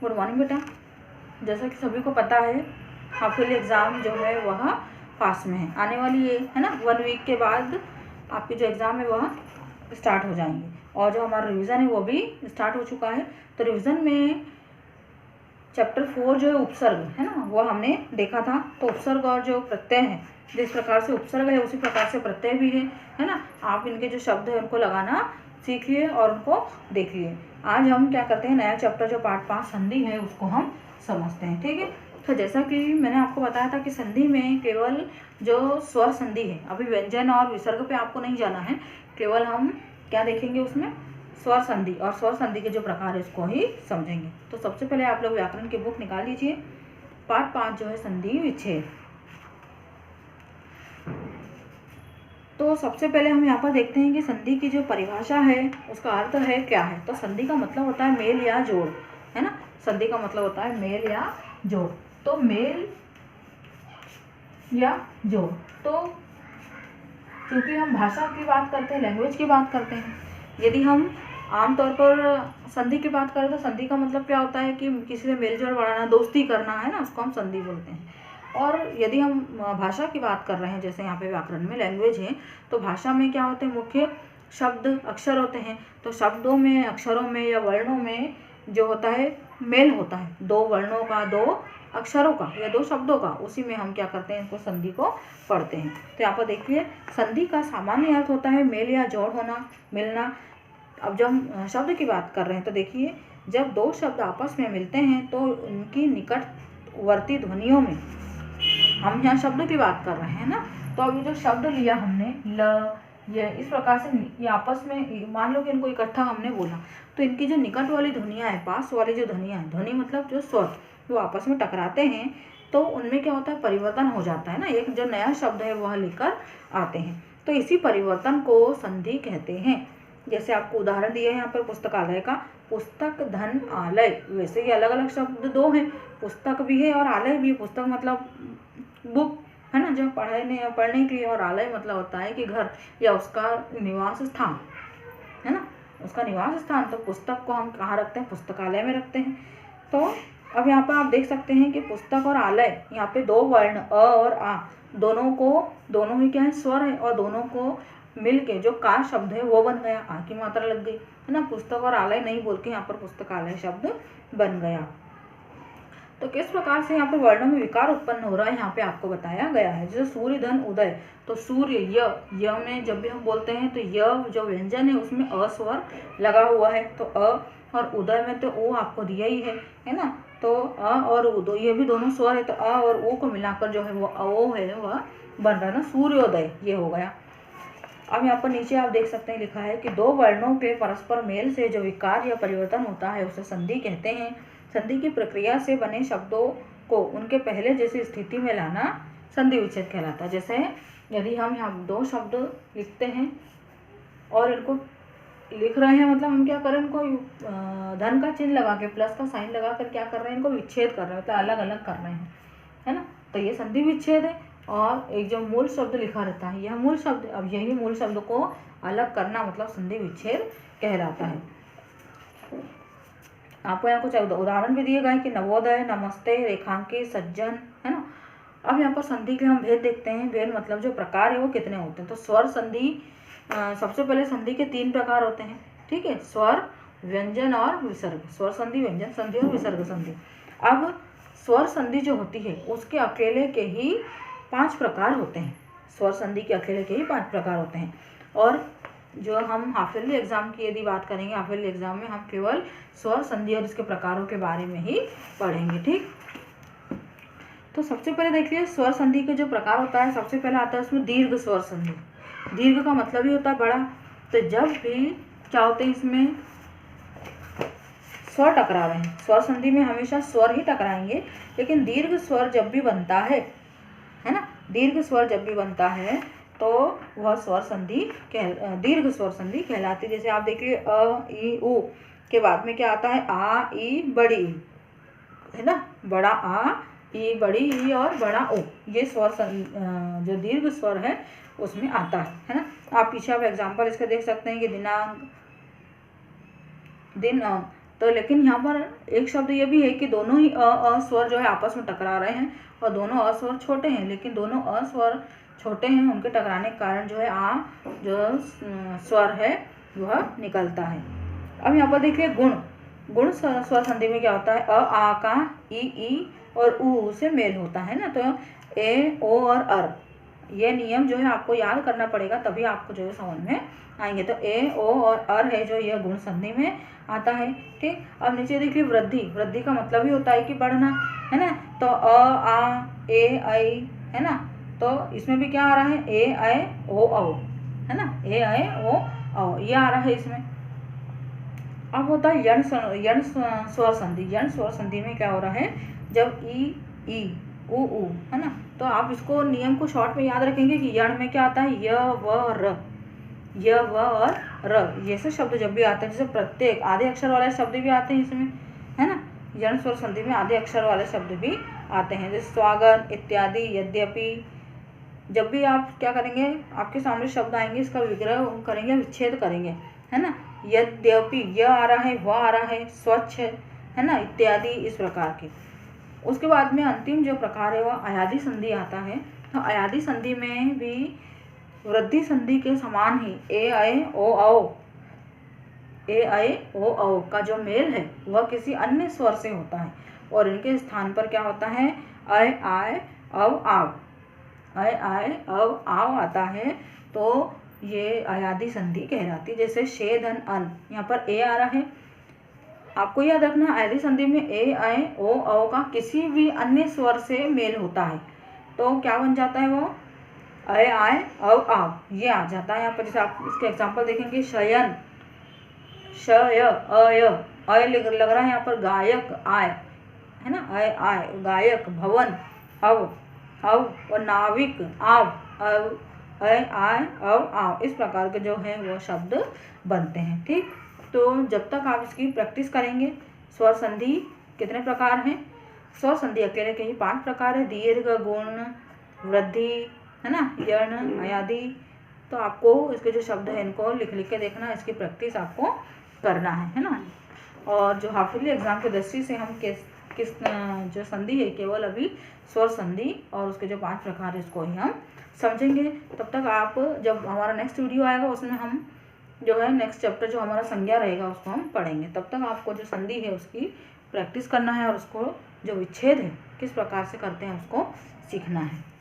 Good morning बेटा। जैसा कि सभी को पता है हाफ ईयरली एग्ज़ाम जो है वह पास में है, आने वाली है ना 1 वीक के बाद आपके जो एग्ज़ाम है वह स्टार्ट हो जाएंगे और जो हमारा रिवीजन है वो भी स्टार्ट हो चुका है। तो रिवीजन में चैप्टर 4 जो है उपसर्ग है ना वो हमने देखा था। तो उपसर्ग और जो प्रत्यय है, जिस प्रकार से उपसर्ग है उसी प्रकार से प्रत्यय भी है ना। आप इनके जो शब्द है उनको लगाना सीखिए और उनको देखिए। आज हम क्या करते हैं, नया चैप्टर जो पार्ट 5 संधि है उसको हम समझते हैं, ठीक है। तो जैसा कि मैंने आपको बताया था कि संधि में केवल जो स्वर संधि है, अभी व्यंजन और विसर्ग पे आपको नहीं जाना है, केवल हम क्या देखेंगे उसमें स्वर संधि और स्वर संधि के जो प्रकार है उसको ही समझेंगे। तो सबसे पहले आप लोग व्याकरण की बुक निकाल लीजिए, पार्ट 5 जो है संधि विच्छेद। तो सबसे पहले हम यहाँ पर देखते हैं कि संधि की जो परिभाषा है उसका अर्थ है क्या है। तो संधि का मतलब होता है मेल या जोड़, है ना। संधि का मतलब होता है मेल या जोड़। तो मेल या जोड़, तो क्योंकि हम भाषा की बात करते हैं, लैंग्वेज की बात करते हैं, यदि हम आमतौर पर संधि की बात करें तो संधि का मतलब क्या होता है कि किसी से मेल जोड़ बढ़ाना, दोस्ती करना, है ना, उसको हम संधि बोलते हैं। और यदि हम भाषा की बात कर रहे हैं, जैसे यहाँ पे व्याकरण में लैंग्वेज है, तो भाषा में क्या होते हैं, मुख्य शब्द अक्षर होते हैं। तो शब्दों में, अक्षरों में या वर्णों में जो होता है मेल होता है, 2 वर्णों का, 2 अक्षरों का या 2 शब्दों का, उसी में हम क्या करते हैं, इनको संधि को पढ़ते हैं। तो यहाँ पर देखिए संधि का सामान्य अर्थ होता है मेल या जोड़ होना, मिलना। अब जब हम शब्द की बात कर रहे हैं तो देखिए जब 2 शब्द आपस में मिलते हैं तो उनकी निकटवर्ती ध्वनियों में, हम यहाँ शब्द की बात कर रहे हैं ना, तो अभी जो शब्द लिया हमने ल, ये इस प्रकार से ये आपस में, मान लो कि इनको इकट्ठा हमने बोला, तो इनकी जो निकट वाली ध्वनियाँ है, पास वाली जो ध्वनियाँ है, ध्वनि मतलब जो स्वर, जो आपस में टकराते हैं तो उनमें क्या होता है, परिवर्तन हो जाता है ना, एक जो नया शब्द है वह लेकर आते हैं। तो इसी परिवर्तन को संधि कहते हैं। जैसे आपको उदाहरण दिए हैं यहाँ पर पुस्तकालय का, पुस्तक धन आलय, वैसे ही अलग अलग शब्द 2 हैं, पुस्तक भी है और आलय भी। पुस्तक मतलब बुक, है ना, जो पढ़ने के लिए, और आलय मतलब होता है कि घर या उसका निवास स्थान, है ना, उसका निवास स्थान। तो पुस्तक को हम कहाँ रखते हैं, पुस्तकालय में रखते हैं। तो अब यहाँ पर आप देख सकते हैं कि पुस्तक और आलय, यहाँ पे 2 वर्ण अ और आ, दोनों ही क्या है, स्वर है, और दोनों को मिल के जो का शब्द है वो बन गया, आ की मात्रा लग गई, है ना। पुस्तक और आलय नहीं बोल के यहाँ पर पुस्तकालय शब्द बन गया। तो किस प्रकार से यहाँ पर वर्णों में विकार उत्पन्न हो रहा है यहाँ पे आपको बताया गया है। जैसे सूर्य धन उदय, तो सूर्य य में जब भी हम बोलते हैं तो य जो व्यंजन है उसमें अ स्वर लगा हुआ है, तो अ, और उदय में तो ओ आपको दिया ही है ना। तो अ और उ, ये भी दोनों स्वर है, तो अ और ओ को मिलाकर जो है वो ओ है वह बन रहा है ना, सूर्योदय, ये हो गया। अब यहाँ पर नीचे आप देख सकते हैं लिखा है कि 2 वर्णों के परस्पर मेल से जो विकार या परिवर्तन होता है उसे संधि कहते हैं। संधि की प्रक्रिया से बने शब्दों को उनके पहले जैसी स्थिति में लाना संधि विच्छेद कहलाता है। जैसे यदि हम यहाँ 2 शब्द लिखते हैं और इनको लिख रहे हैं, मतलब हम क्या करें, इनको धन का चिन्ह लगा के, प्लस का साइन लगा कर क्या कर रहे हैं, इनको विच्छेद कर रहे हैं, तो अलग अलग कर रहे हैं, है ना। तो ये संधि विच्छेद है। और एक जो मूल शब्द लिखा रहता है, यह मूल शब्द, अब यही मूल शब्द को अलग करना मतलब संधि विच्छेद कहलाता है। आपको यहाँ कुछ उदाहरण भी दिए गए कि नवोदय, नमस्ते, रेखांकित, सज्जन, है ना। अब यहाँ पर संधि के हम भेद देखते हैं। भेद मतलब जो प्रकार है वो कितने होते हैं। तो स्वर संधि, सबसे पहले संधि के 3 प्रकार होते हैं, ठीक है, स्वर, व्यंजन और विसर्ग। स्वर संधि, व्यंजन संधि और विसर्ग संधि। अब स्वर संधि जो होती है उसके अकेले के ही 5 प्रकार होते हैं। स्वर संधि के अकेले के ही 5 प्रकार होते हैं। और जो हम हाफ ईयरली एग्जाम की यदि बात करेंगे, हाफ ईयरली एग्जाम में हम केवल स्वर संधि और इसके प्रकारों के बारे में ही पढ़ेंगे, ठीक। तो सबसे पहले देखिए स्वर संधि के जो प्रकार होता है, सबसे पहले आता है उसमें दीर्घ स्वर संधि। दीर्घ का मतलब ही होता है बड़ा। तो जब भी क्या होते हैं, इसमें स्वर टकरा रहे हैं, स्वर संधि में हमेशा स्वर ही टकराएंगे, लेकिन दीर्घ स्वर जब भी बनता है ना, दीर्घ स्वर जब भी बनता है तो वह स्वर संधि दीर्घ स्वर संधि कहलाती है। जैसे आप देखिए अ, ई, उ के बाद में क्या आता है, आ, ई, बड़ी ई, है ना, बड़ा आ, ई, बड़ी ई और बड़ा ओ, ये स्वर जो दीर्घ स्वर है उसमें आता है ना। आप पीछे आप एग्जाम्पल इसका देख सकते हैं कि दिनांक, दिन, तो लेकिन यहाँ पर एक शब्द ये भी है कि दोनों ही अ स्वर जो है आपस में टकरा रहे हैं और दोनों अ स्वर छोटे हैं, लेकिन दोनों अ स्वर छोटे हैं, उनके टकराने के कारण जो है आ जो स्वर है वह निकलता है। अब यहाँ पर देखिए गुण स्वर संधि में क्या होता है, अ आ का ई और ऊ से मेल होता है ना, तो ए ओ और अर, ये नियम जो है आपको याद करना पड़ेगा, तभी आपको जो है समझ में आएंगे। तो ए ओ और अर है जो यह गुण संधि में आता है। ठीक, अब नीचे देखिए वृद्धि का मतलब ही होता है कि बढ़ना, है ना। तो अ आ ए ऐ, है ना, तो इसमें भी क्या आ रहा है, ए ऐ ओ औ, है ना, ए ऐ ओ औ ये आ रहा है इसमें। अब होता है यण स्वर संधि। यण स्वर संधि में क्या हो रहा है, जब ई ऊ, है ना, तो आप इसको नियम को शॉर्ट में याद रखेंगे कि यण में क्या आता है, य व र, य व और र, ये से शब्द जब भी आते हैं, जैसे प्रत्येक आधे अक्षर वाले शब्द भी आते हैं इसमें, है ना। यण स्वर संधि में आधे अक्षर वाले शब्द भी आते हैं, जैसे स्वागत इत्यादि, यद्यपि। जब भी आप क्या करेंगे, आपके सामने शब्द आएंगे, इसका विग्रह करेंगे, विच्छेद करेंगे, है ना। यद्यपि य आ रहा है, व आ रहा है, स्वच्छ, है ना, इत्यादि, इस प्रकार के। उसके बाद में अंतिम जो प्रकार है वह अयादि संधि आता है। तो अयादि संधि में भी वृद्धि संधि के समान ही ए ऐ ओ औ का जो मेल है वह किसी अन्य स्वर से होता है और इनके स्थान पर क्या होता है, ऐ आय अव आव, ऐ आय अव आव आता है, तो ये अयादि संधि कहलाती है। जैसे शेधन अन, यहाँ पर ए आ रहा है, आपको याद रखना अयादि संधि में ए ऐ ओ औ का किसी भी अन्य स्वर से मेल होता है, तो क्या बन जाता है, वो ऐ आय अव आव ये आ जाता है यहाँ पर। जैसे आप इसके एग्जाम्पल देखेंगे, शयन, शय अय लग रहा है यहाँ पर, गायक आय, है ना, ऐ आय, गायक, भवन अव और नाविक आव, ऐ आय अव आव, इस प्रकार के जो है वो शब्द बनते हैं। ठीक, तो जब तक आप इसकी प्रैक्टिस करेंगे, स्वर संधि कितने प्रकार हैं, स्वर संधि अकेले के ही 5 प्रकार है, दीर्घ, गुण, वृद्धि, है ना, यण, अयादि। तो आपको इसके जो शब्द है इनको लिख के देखना, इसकी प्रैक्टिस आपको करना है ना। और जो हाफिली एग्जाम की दृष्टि से हम किस जो संधि है, केवल अभी स्वर संधि और उसके जो 5 प्रकार है इसको ही हम समझेंगे। तब तक आप, जब हमारा नेक्स्ट वीडियो आएगा उसमें हम जो है नेक्स्ट चैप्टर जो हमारा संज्ञा रहेगा उसको हम पढ़ेंगे। तब तक आपको जो संधि है उसकी प्रैक्टिस करना है और उसको जो विच्छेद है किस प्रकार से करते हैं उसको सीखना है।